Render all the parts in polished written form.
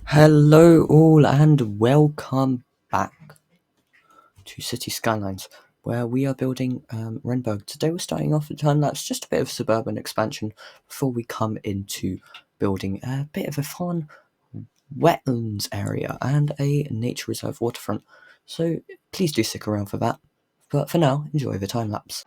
Hello all and welcome back to City Skylines, where we are building Renberg. Today we're starting off a turn that's just a bit of suburban expansion before we come into building a bit of a fun wetlands area and a nature reserve waterfront. So please do stick around for that. But for now, enjoy the time lapse.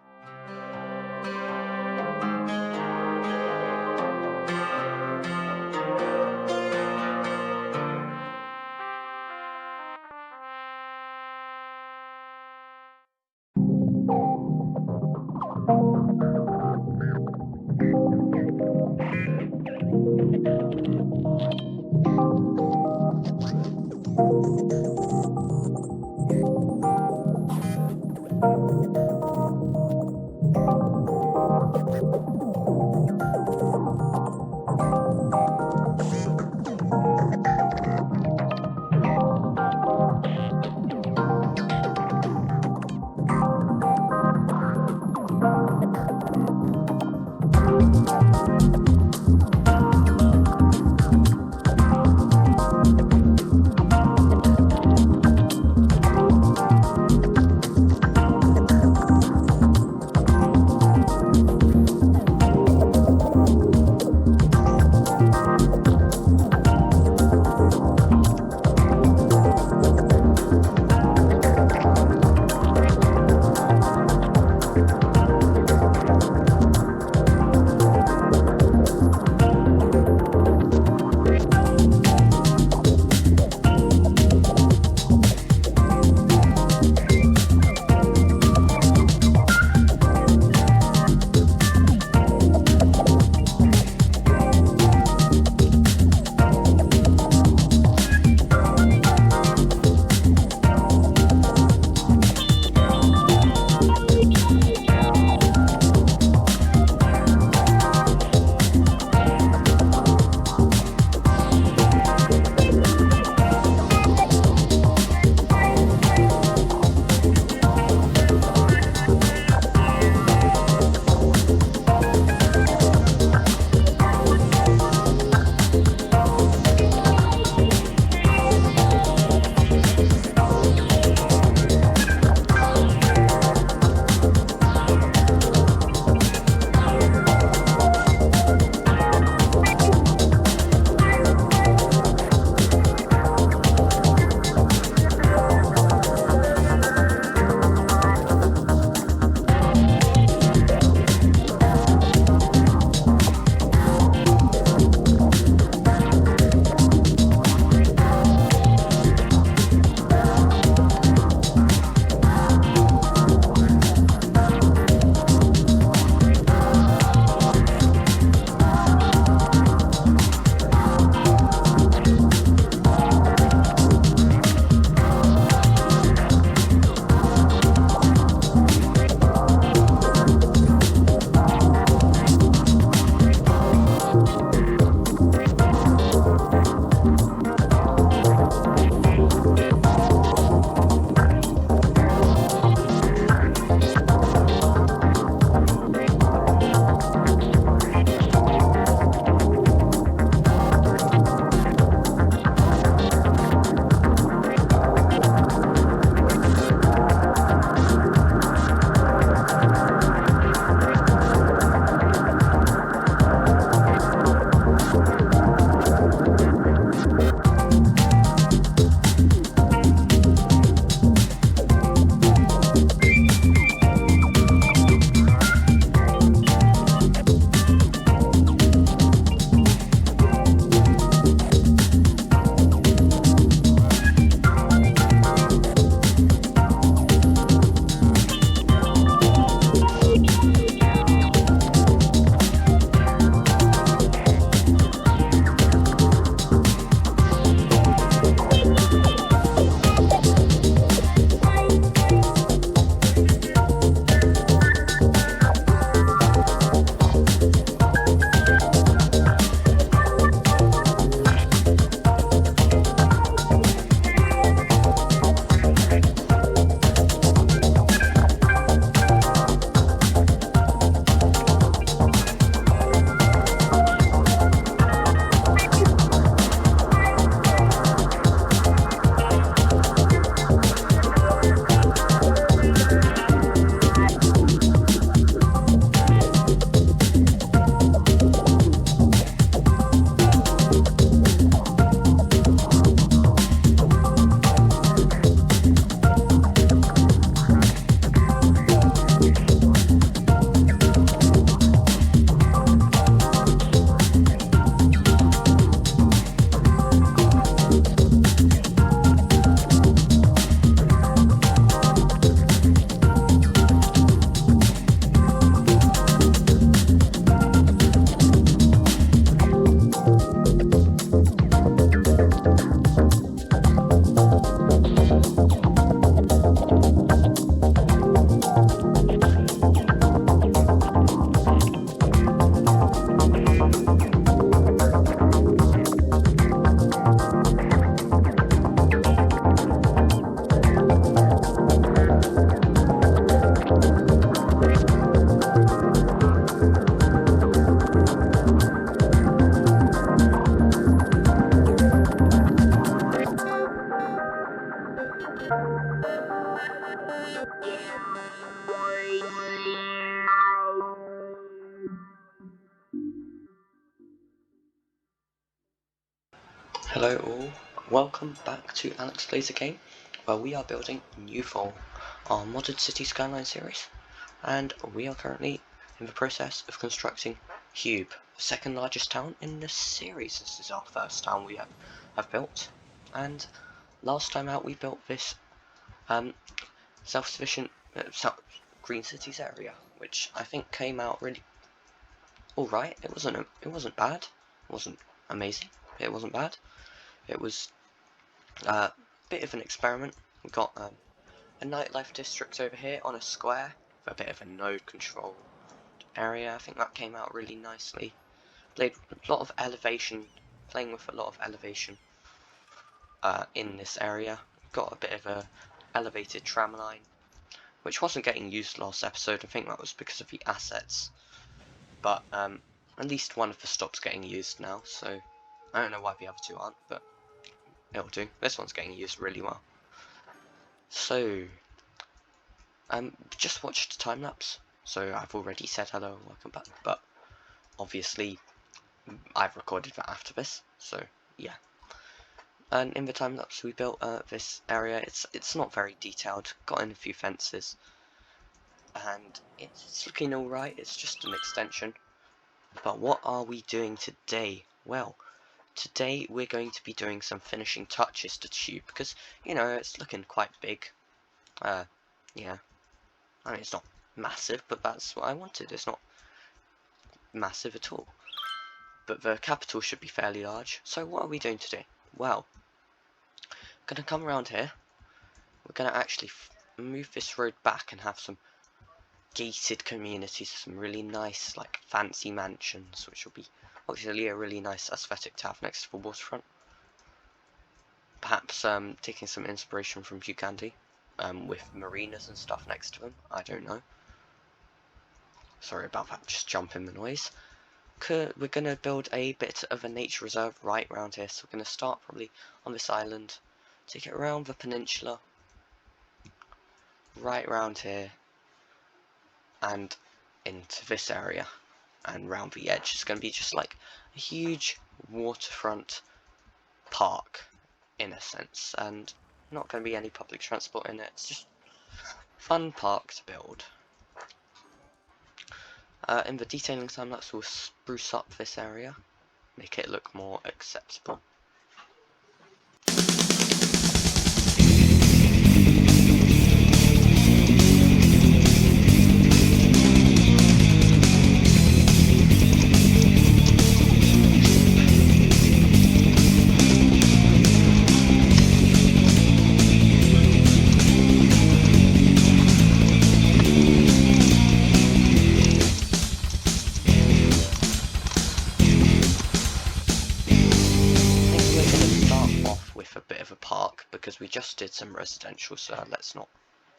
Hello all, welcome back to Alex Plays a Game, where we are building New Fall, our modded City Skyline series, and we are currently in the process of constructing Hube, the second largest town in the series. This is our first town we have built, and last time out we built this self-sufficient green cities area, which I think came out really alright. It wasn't bad, it wasn't amazing, it wasn't bad. It was a bit of an experiment. We got a nightlife district over here on a square for a bit of a node controlled area. I think that came out really nicely. Played a lot of elevation, playing with a lot of elevation in this area. Got a bit of a elevated tram line, which wasn't getting used last episode. I think that was because of the assets. But at least one of the stops getting used now, so I don't know why the other two aren't, but it'll do. This one's getting used really well. So, just watched a time lapse. So I've already said hello and welcome back, but obviously I've recorded that after this. So yeah. And in the time lapse we built this area. It's not very detailed. Got in a few fences, and it's looking all right. It's just an extension. But what are we doing today? Well, today we're going to be doing some finishing touches to Tube, because, you know, it's looking quite big. Yeah. I mean, it's not massive, but that's what I wanted. It's not massive at all. But the capital should be fairly large. So what are we doing today? Well, we're going to come around here. We're going to actually move this road back and have some gated communities, some really nice, like, fancy mansions, which will be obviously a really nice aesthetic to have next to the waterfront. Perhaps taking some inspiration from Chucky, with marinas and stuff next to them. I don't know. Sorry about that, just jumping the noise. We're going to build a bit of a nature reserve right around here, so we're going to start probably on this island, take it around the peninsula, right around here, and into this area, and round the edge. It's going to be just like a huge waterfront park, in a sense, and not going to be any public transport in it. It's just a fun park to build. In the detailing time lapse, we'll spruce up this area, make it look more acceptable. Because we just did some residential, so let's not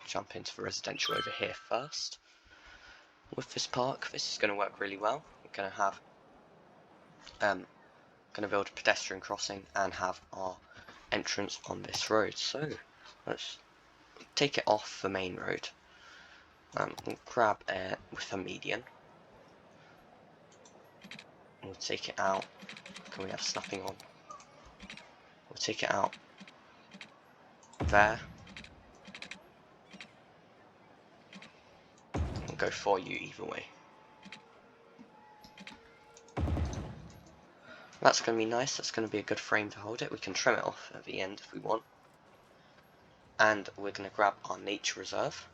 jump into the residential over here first. With this park, this is going to work really well. We're going to have going to build a pedestrian crossing and have our entrance on this road. So let's take it off the main road. We'll grab it with a median. We'll take it out. Can we have snapping on? We'll take it out there. I'll go for you either way. That's going to be nice. That's going to be a good frame to hold it. We can trim it off at the end if we want. And we're going to grab our nature reserve,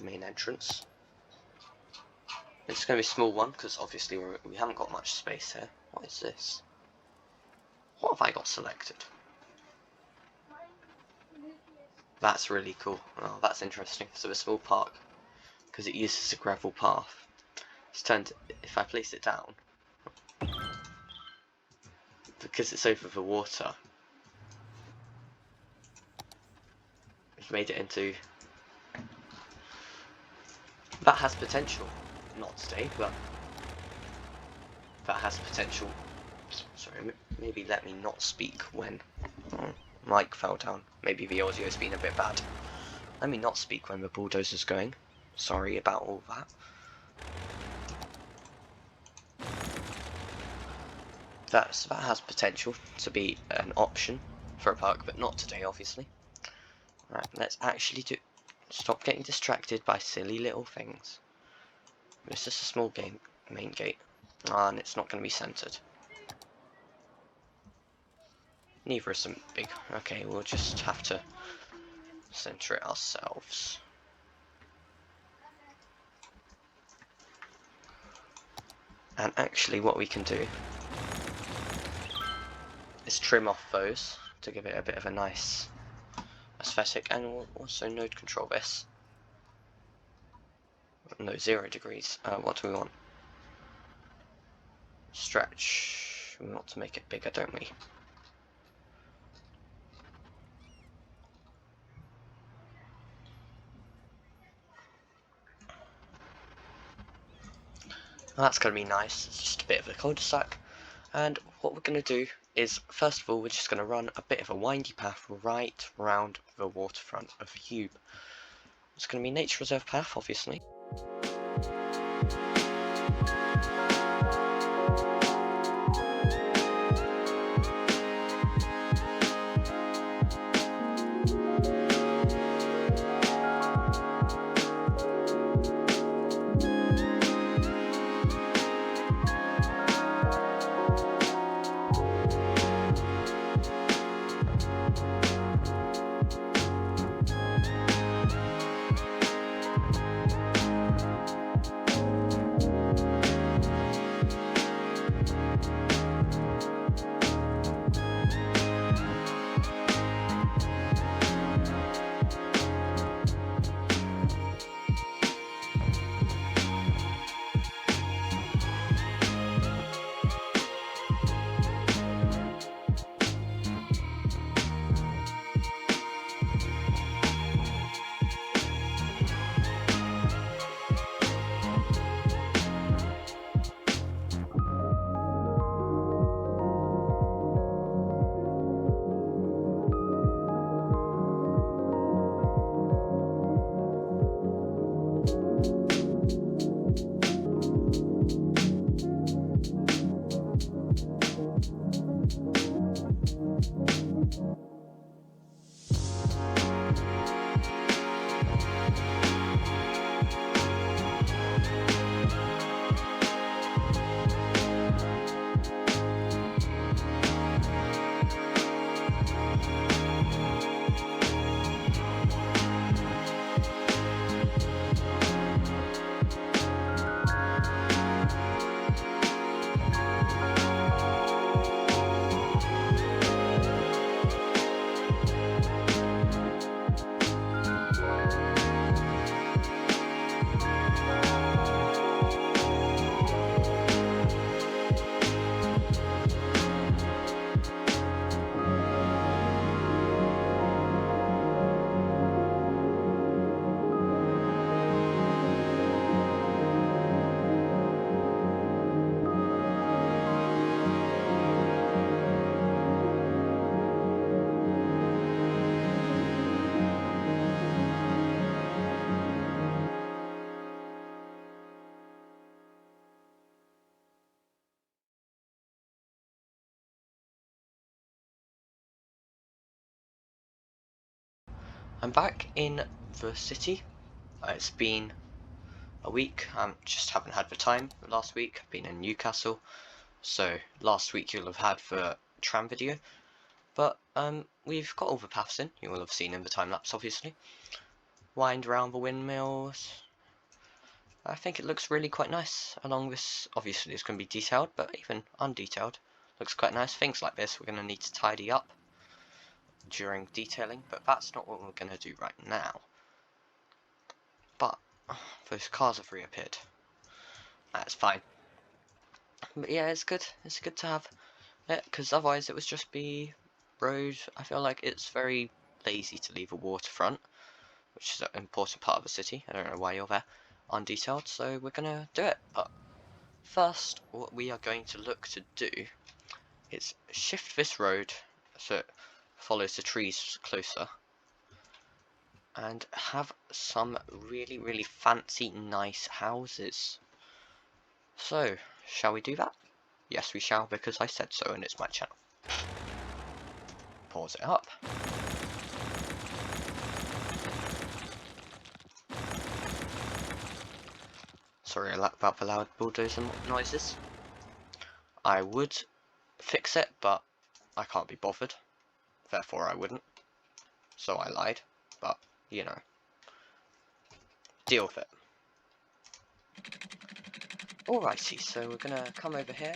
main entrance. It's going to be a small one because obviously we haven't got much space here. What is this? What have I got selected? That's really cool. Oh, that's interesting. So a small park, because it uses a gravel path. It's turned, if I place it down, because it's over the water, it's made it into, that has potential, not today, but that has potential. Sorry, maybe let me not speak when mic fell down. Maybe the audio's been a bit bad. Let me not speak when the bulldozer's going. Sorry about all that. that has potential to be an option for a park, but not today, obviously. Right, let's actually stop getting distracted by silly little things. This is a small main gate, and it's not going to be centered. Neither is some big. Okay, we'll just have to center it ourselves. And actually, what we can do is trim off those to give it a bit of a nice aesthetic, and we'll also node control this. No, 0 degrees. What do we want? Stretch. We want to make it bigger, don't we? Well, that's going to be nice. It's just a bit of a cul-de-sac. And what we're going to do is, first of all, we're just going to run a bit of a windy path right round the waterfront of Hube. It's going to be a nature reserve path, obviously. I'm back in the city. It's been a week. I just haven't had the time. Last week I've been in Newcastle, so last week you'll have had the tram video. But we've got all the paths in. You will have seen in the time lapse, obviously. Wind around the windmills. I think it looks really quite nice along this. Obviously it's going to be detailed, but even undetailed looks quite nice. Things like this we're going to need to tidy up during detailing, but that's not what we're going to do right now. But those cars have reappeared. That's fine. But yeah, it's good. It's good to have it, because otherwise it would just be road. I feel like it's very lazy to leave a waterfront, which is an important part of the city. I don't know why you're there, undetailed, so we're going to do it. But first, what we are going to look to do is shift this road so it follows the trees closer, and have some really fancy nice houses. So shall we do that? Yes, we shall, because I said so, and it's my channel. Pause it up. Sorry about the loud bulldozer noises. I would fix it, but I can't be bothered. Therefore, I wouldn't. So I lied, but, you know. Deal with it. Alrighty, so we're gonna come over here.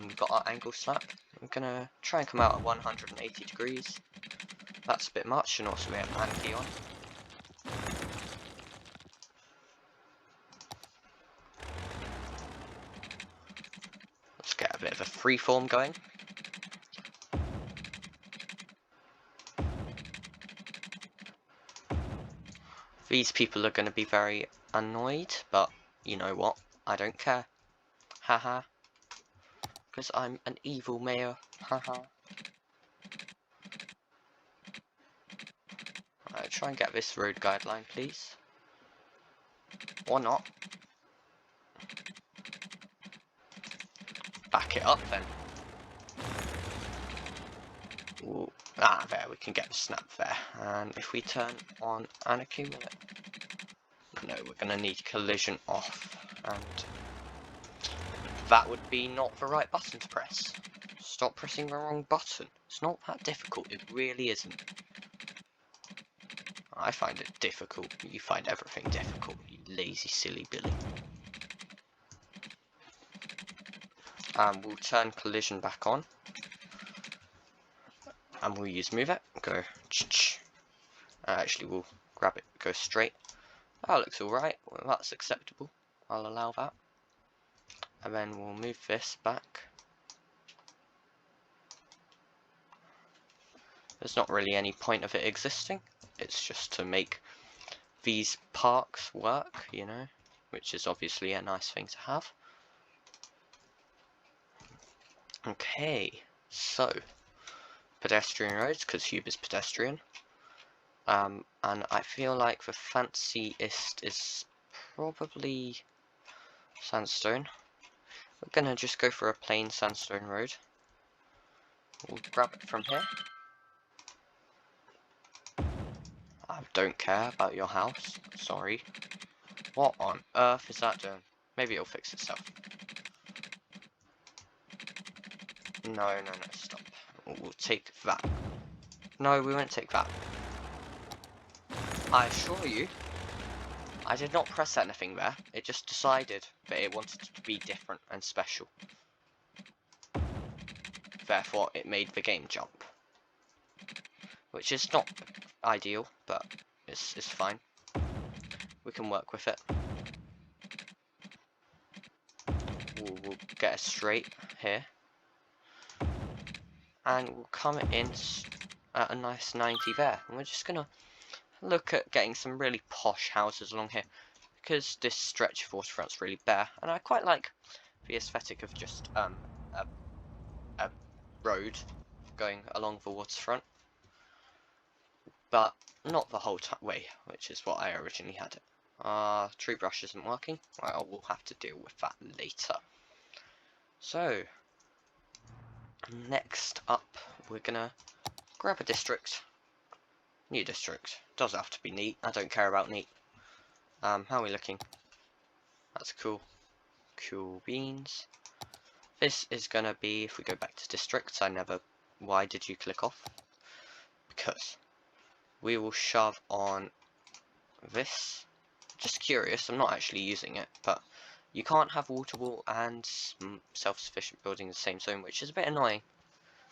We've got our angle snap. We're gonna try and come out at 180 degrees. That's a bit much, and also we have hand key on. Let's get a bit of a freeform going. These people are going to be very annoyed, but you know what? I don't care. Haha. Because I'm an evil mayor. Haha. Alright, try and get this road guideline, please. Or not. Back it up then. Ooh. Ah, there, we can get the snap there. And if we turn on an accumulator, no, we're going to need collision off. And that would be not the right button to press. Stop pressing the wrong button. It's not that difficult, it really isn't. I find it difficult. You find everything difficult, you lazy silly Billy. And we'll turn collision back on. And we'll use move it. Go. Actually, we'll grab it. Go straight. That looks alright. Well, that's acceptable. I'll allow that. And then we'll move this back. There's not really any point of it existing. It's just to make these parks work, you know, which is obviously a nice thing to have. Okay, so pedestrian roads, because Hube is pedestrian. And I feel like the fanciest is probably sandstone. We're gonna just go for a plain sandstone road. We'll grab it from here. I don't care about your house, sorry. What on earth is that doing? Maybe it'll fix itself. No, stop. We'll take that. No, we won't take that. I assure you, I did not press anything there. It just decided that it wanted to be different and special. Therefore, it made the game jump. Which is not ideal, but it's fine. We can work with it. We'll get it straight here. And we'll come in at a nice 90 there. And we're just gonna look at getting some really posh houses along here, because this stretch of waterfront's really bare, and I quite like the aesthetic of just a road going along the waterfront, but not the whole way, which is what I originally had it. Tree brush isn't working. Well, we'll have to deal with that later. So next up, we're gonna grab a district. New district. Doesn't have to be neat. I don't care about neat. How are we looking? That's cool. Cool beans. This is gonna be, if we go back to districts, why did you click off? Because we will shove on this. Just curious, I'm not actually using it, but you can't have water wall and self-sufficient building in the same zone, which is a bit annoying,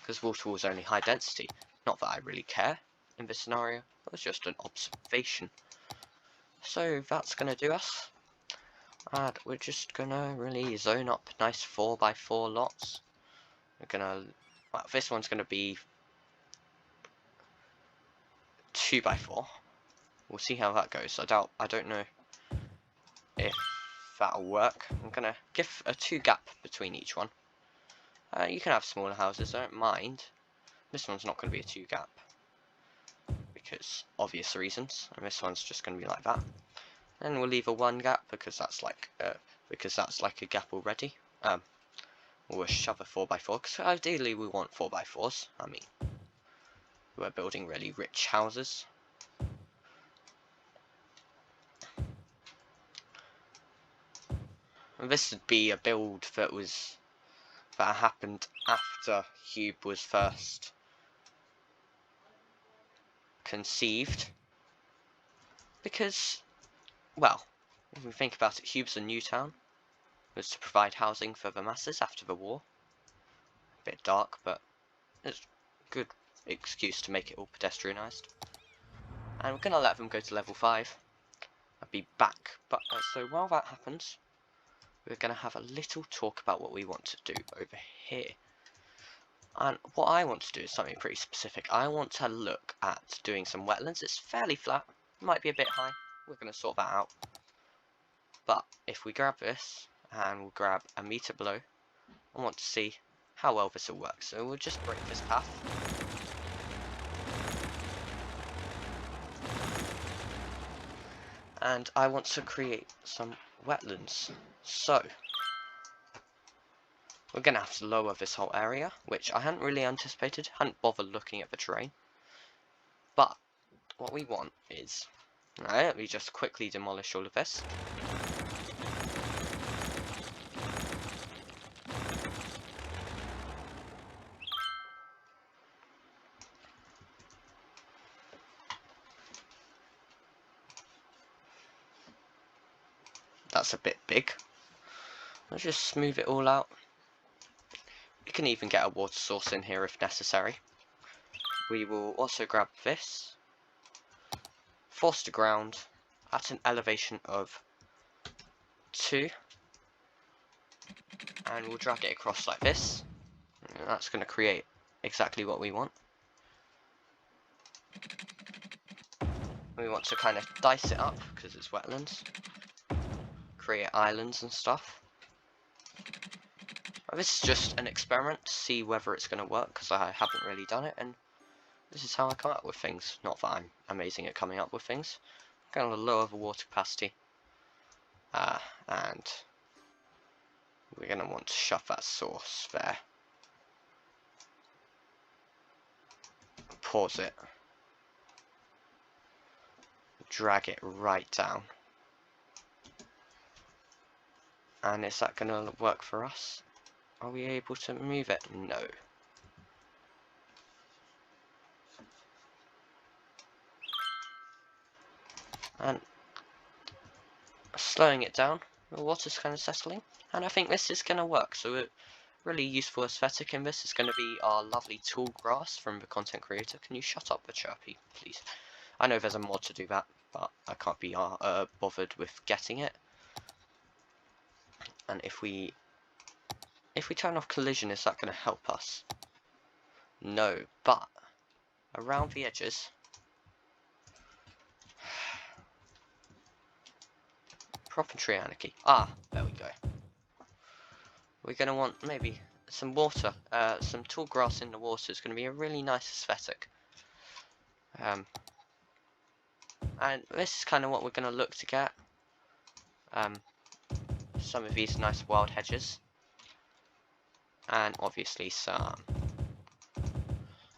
because water wall is only high density. Not that I really care in this scenario, it was just an observation. So that's gonna do us. And we're just gonna really zone up nice 4x4 lots. We're gonna, well, this one's gonna be 2x4. We'll see how that goes. I don't know if that'll work. I'm gonna give a 2 gap between each one. You can have smaller houses, I don't mind. This one's not gonna be a 2 gap because obvious reasons, and this one's just gonna be like that. And we'll leave a 1 gap because that's like a gap already. or shove a 4x4, because ideally we want 4x4s. I mean, we're building really rich houses. And this would be a build that happened after Hube was first conceived, because, well, if we think about it, Hube's a new town. It was to provide housing for the masses after the war. A bit dark, but it's a good excuse to make it all pedestrianised. And we're going to let them go to level 5. I'll be back. But so while that happens, we're going to have a little talk about what we want to do over here. And what I want to do is something pretty specific. I want to look at doing some wetlands. It's fairly flat, might be a bit high. We're going to sort that out. But if we grab this, and we'll grab a meter below, I want to see how well this will work. So we'll just break this path. And I want to create some wetlands. So we're going to have to lower this whole area, which I hadn't really anticipated, hadn't bothered looking at the terrain. But what we want is, let me just quickly demolish all of this. That's a bit big. Let's just smooth it all out. You can even get a water source in here if necessary. We will also grab this, force to ground at an elevation of 2, and we'll drag it across like this. And that's going to create exactly what we want. We want to kind of dice it up because it's wetlands, create islands and stuff. This is just an experiment to see whether it's going to work, because I haven't really done it, and this is how I come up with things. Not that I'm amazing at coming up with things. I'm going to lower the water capacity, and we're going to want to shove that source there. Pause it. Drag it right down. And is that going to work for us? Are we able to move it? No. And slowing it down, the water's kind of settling, and I think this is going to work. So a really useful aesthetic in this is going to be our lovely tall grass from the content creator. Can you shut up the chirpy, please? I know there's a mod to do that, but I can't be bothered with getting it. And if we turn off collision, is that going to help us? No, but around the edges, proprietary anarchy. Ah, there we go. We're going to want maybe some water, some tall grass in the water is going to be a really nice aesthetic. And this is kind of what we're going to look to get. Some of these nice wild hedges. And obviously some.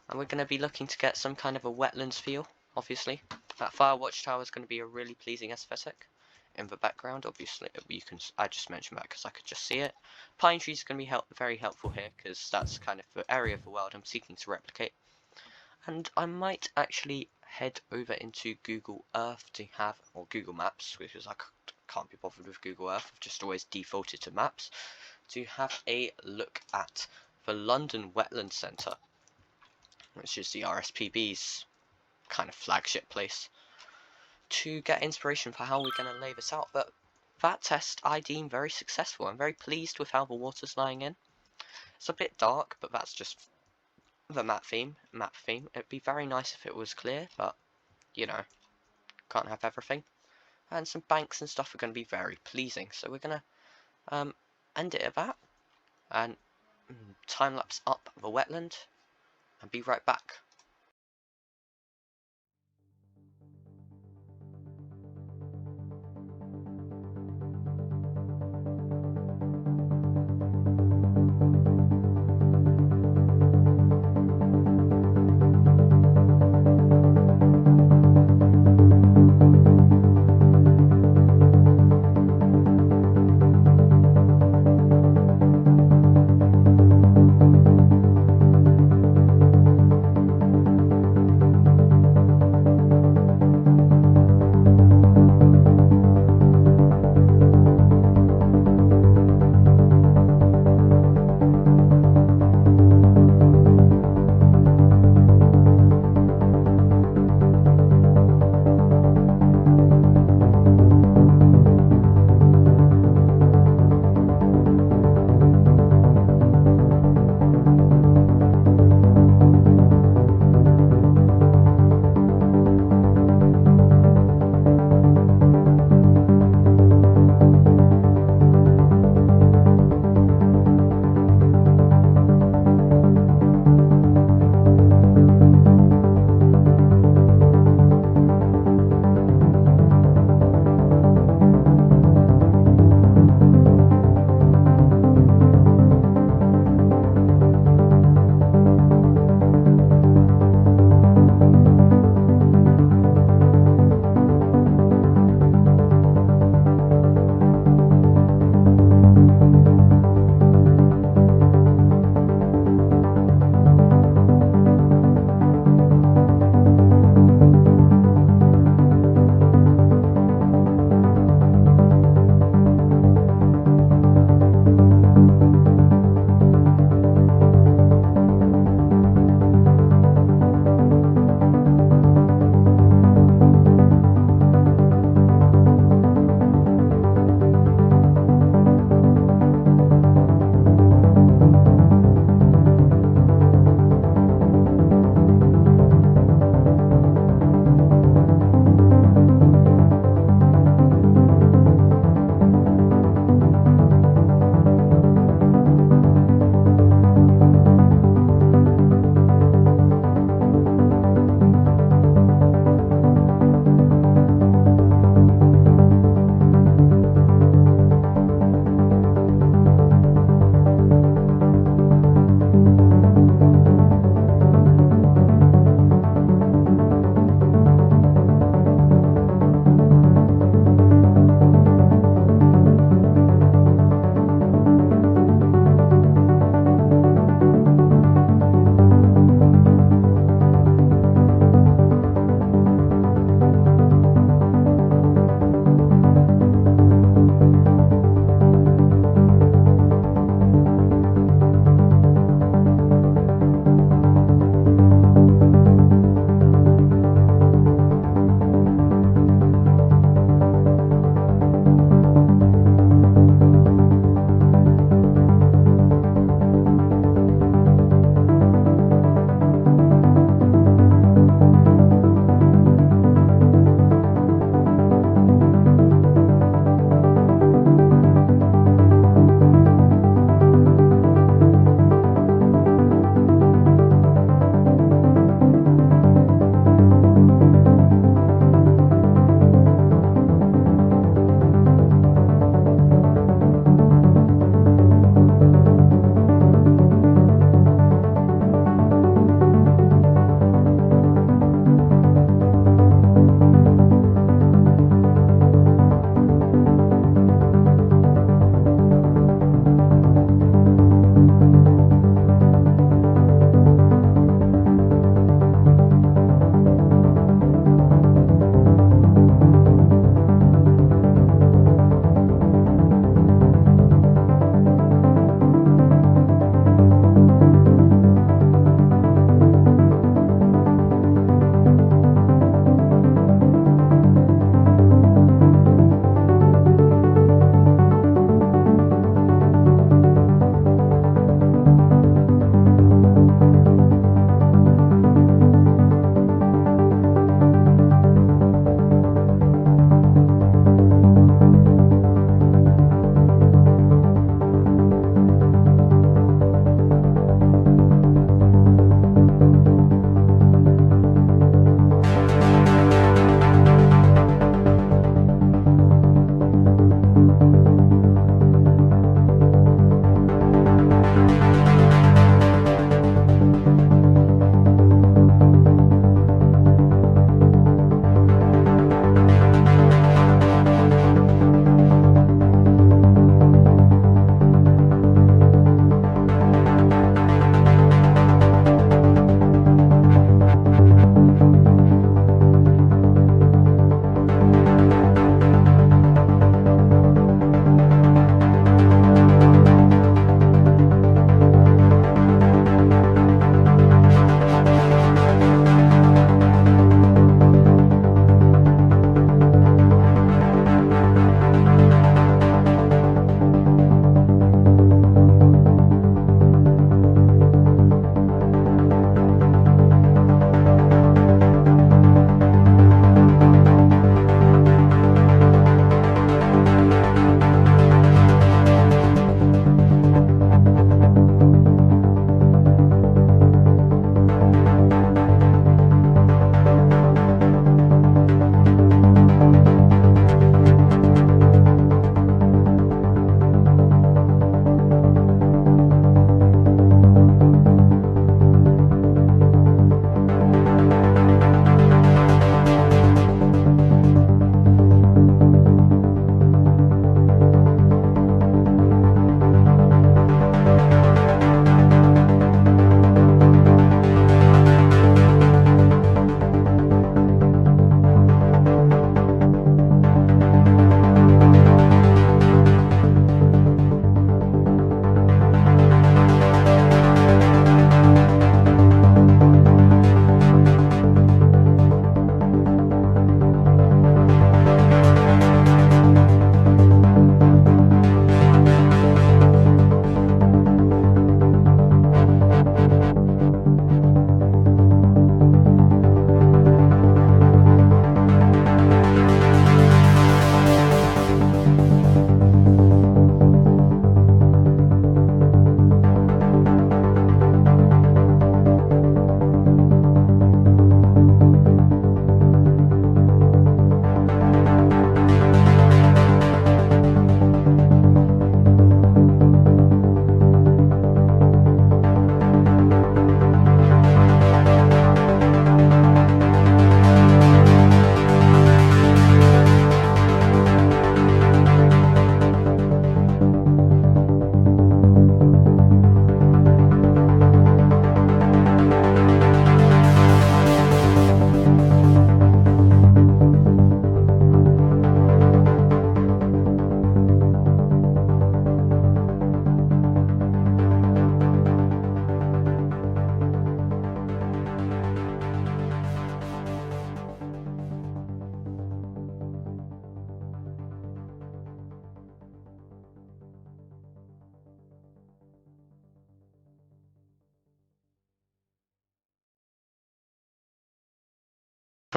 And we're going to be looking to get some kind of a wetlands feel, obviously. That fire watchtower is going to be a really pleasing aesthetic. In the background, obviously, I just mentioned that because I could just see it. Pine trees are going to be very helpful here, because that's kind of the area of the world I'm seeking to replicate. And I might actually head over into Google Earth to have, or Google Maps, because I can't be bothered with Google Earth, I've just always defaulted to Maps, to have a look at the London Wetland Centre, which is the RSPB's kind of flagship place, to get inspiration for how we're going to lay this out. But that test I deem very successful. I'm very pleased with how the water's lying in. It's a bit dark, but that's just the map theme. It'd be very nice if it was clear, but you know, can't have everything. And some banks and stuff are going to be very pleasing. So we're going to end it at that, and time lapse up the wetland, and be right back.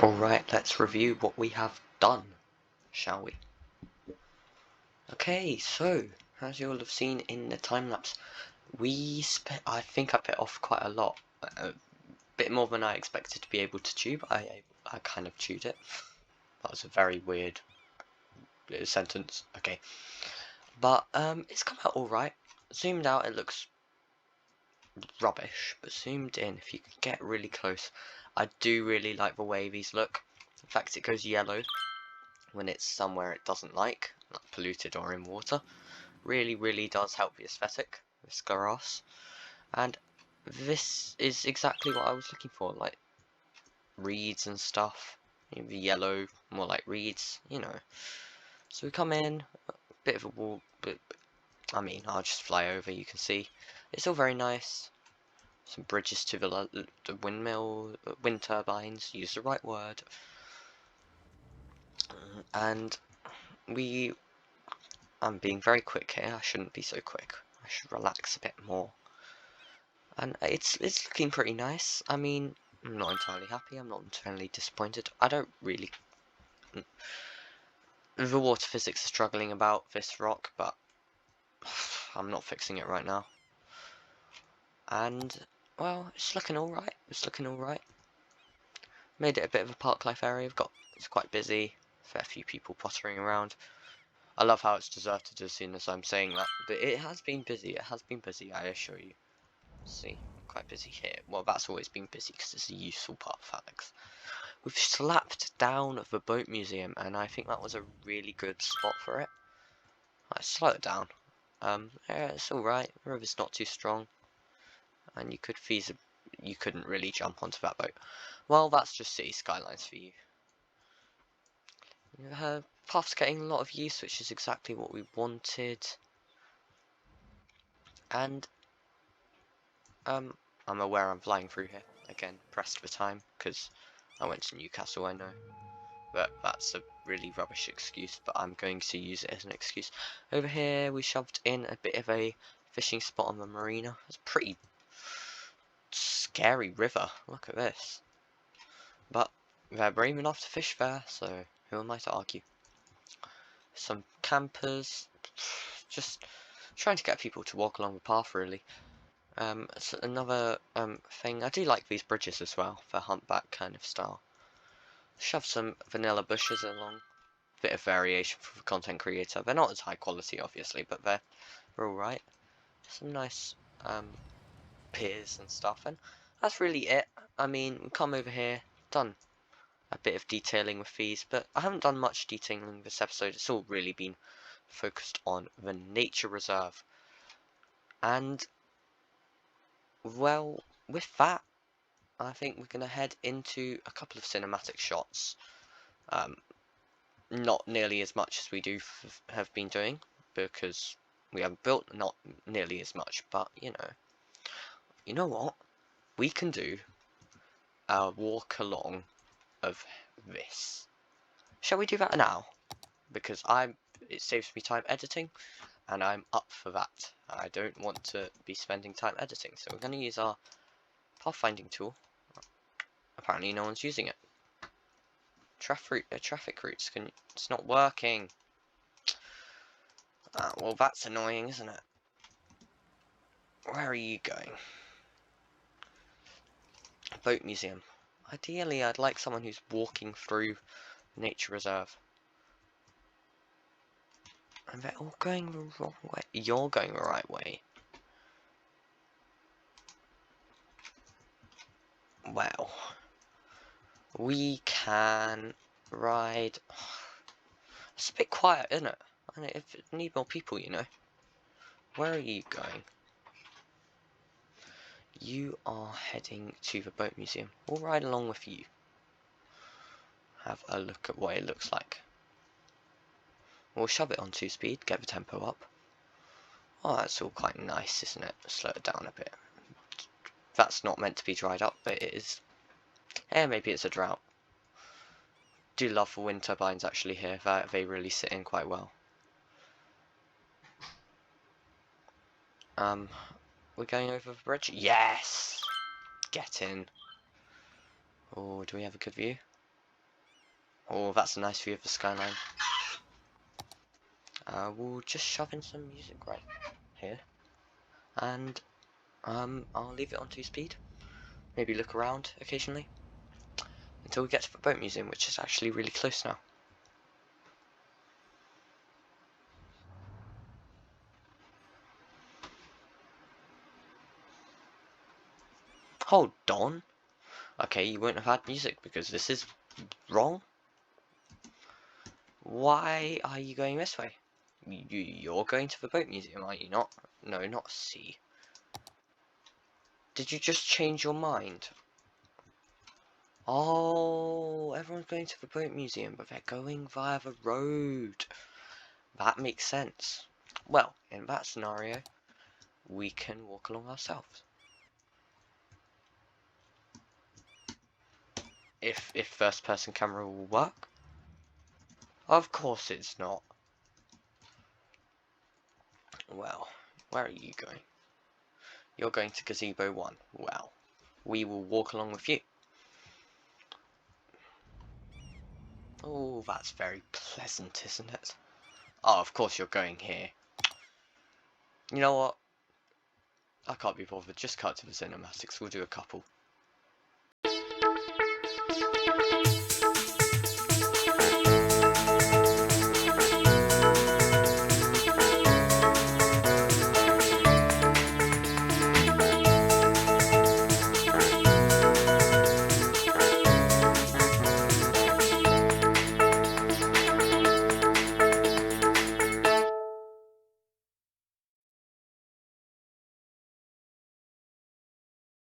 Alright, let's review what we have done, shall we? Okay, so, as you all have seen in the time-lapse, I think I bit off quite a lot. A bit more than I expected to be able to chew, but I kind of chewed it. That was a very weird sentence. Okay. But, it's come out alright. Zoomed out, it looks rubbish, but zoomed in, if you can get really close, I do really like the way these look. In fact, it goes yellow when it's somewhere it doesn't like polluted or in water. Really does help the aesthetic, this grass. And this is exactly what I was looking for, like reeds and stuff. The yellow, more like reeds, you know. So we come in, a bit of a wall, but I mean, I'll just fly over, you can see. It's all very nice. Some bridges to the windmill, wind turbines, use the right word. And I'm being very quick here, I shouldn't be so quick. I should relax a bit more. And it's looking pretty nice. I mean, I'm not entirely happy, I'm not entirely disappointed. I don't really... The water physics are struggling about this rock, but I'm not fixing it right now. And, well, it's looking alright. It's looking alright. Made it a bit of a park life area. It's quite busy. Fair few people pottering around. I love how it's deserted as soon as I'm saying that. But it has been busy. It has been busy, I assure you. See, quite busy here. Well, that's always been busy because it's a useful part of Alex. We've slapped down the boat museum, and I think that was a really good spot for it. Right, slow it down. Yeah, it's alright. The river's not too strong. And you couldn't really jump onto that boat. Well, that's just City Skylines for you. Path's getting a lot of use, which is exactly what we wanted. And I'm aware I'm flying through here. Again, pressed for time, because I went to Newcastle, I know. But that's a really rubbish excuse, but I'm going to use it as an excuse. Over here, we shoved in a bit of a fishing spot on the marina. It's a pretty scary river. Look at this. But they're brave enough to fish there, so who am I to argue? Some campers, just trying to get people to walk along the path, really. So another thing, I do like these bridges as well, for humpback kind of style. Shove some vanilla bushes along, bit of variation for the content creator. They're not as high quality, obviously, but they're alright. Some nice piers and stuff, and that's really it. I mean, we come over here, done a bit of detailing with these, but I haven't done much detailing this episode. It's all really been focused on the nature reserve. And, well, with that, I think we're going to head into a couple of cinematic shots. Not nearly as much as we have been doing, because we have built not nearly as much, but, you know what? We can do a walk along of this. Shall we do that now? Because it saves me time editing, and I'm up for that. I don't want to be spending time editing, so we're going to use our pathfinding tool. Apparently no one's using it. Traffic routes, it's not working. Well, that's annoying, isn't it? Where are you going? Boat museum. Ideally, I'd like someone who's walking through nature reserve. And they're all going the wrong way. You're going the right way. Well, we can ride. It's a bit quiet, isn't it? I need more people, you know. Where are you going? You are heading to the boat museum. We'll ride along with you. Have a look at what it looks like. We'll shove it on 2-speed, get the tempo up. Oh, that's all quite nice, isn't it? Slow it down a bit. That's not meant to be dried up, but it is. Maybe it's a drought. Do love the wind turbines actually here. They really sit in quite well. We're going over the bridge? Yes! Get in. Oh, do we have a good view? Oh, that's a nice view of the skyline. We'll just shove in some music right here, and I'll leave it on 2 speed. Maybe look around occasionally until we get to the boat museum, which is actually really close now. Hold on. Okay, you wouldn't have had music because this is wrong. Why are you going this way? You're going to the boat museum, are you not? No, not C. Did you just change your mind? Oh, everyone's going to the boat museum, but they're going via the road. That makes sense. Well, in that scenario, we can walk along ourselves. If first person camera will work. Of course it's not. Well, where are you going? You're going to gazebo 1. Well, we will walk along with you. Oh, that's very pleasant, isn't it? Oh, of course you're going here. You know what? I can't be bothered. Just cut to the cinematics. We'll do a couple.